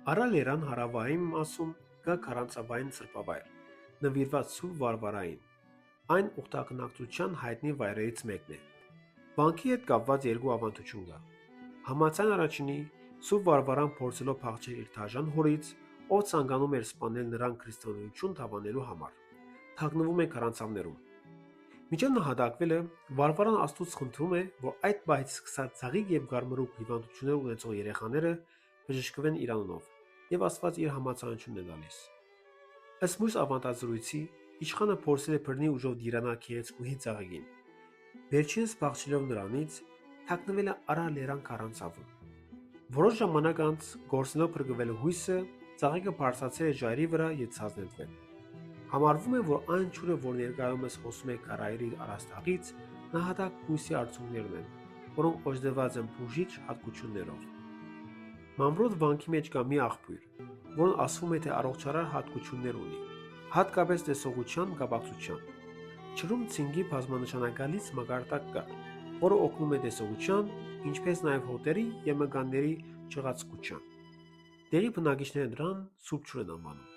Արալերան հարավային մասում կա քարանձավային սրբավայր, նվիրված Սուրբ Վարվարային։ Այն ուխտակնակցության հայտնի վայրերից մեկն է։ Վանքի հետ կապված երկու ավանդություն կա։ Համացան առաջինի Սուրբ Վարվարան փորձելով փախչել իր դաժան հորից, ով ցանկանում էր սպանել նրան քրիստոնեություն թավանելու համար, թաքնվում է քարանձավներում։ Մինչև նահատակվելը Վարվարան Աստծուց խնդրում է, որ այդ պահից սկսած ցաղիկ եւ գարմրուկ հիվանդություններ ունեցող երեխաները բժշկվեն իր անունով, եւ Աստված իր համացանությունն է տալիս։ Ըստ մյուս ավանդազրույցի, իշխանը փորձել է բռնի ուժով դիրանալ քեղեցկուհի ծաղիկին։ Վերջինս փախչելով նրանից, թաքնվել է Արալերան քարանձավում։ Որոշ ժամանակ անց, գործելով փրկվելու հույսը, ծաղիկը բարձրացել է ժայռի վրա եւ ցած նետվել։ Համարվում է, որ այն ջուրը, որ ներկայումս հոսում է քարայրի առաստաղից, նահատակ հույսի արդյունքներն են, որոնք օժտված են բուժիչ հատկություններով։ Մամրոտ վանքի մեջ կա մի աղբյուր, որն ասվում է, թե առողջարար հատկություններ ունի, հատկապես տեսողության կապակցությամբ։ Ջրում ցինկի բազմանշանակալից մակարդակ կա, որը օգնում է տեսողության, ինչպես նաև հոտերի եւ մկանների չղացկության։ Տեղի բնակիչները դրան սուրբ ջուր են անվանում։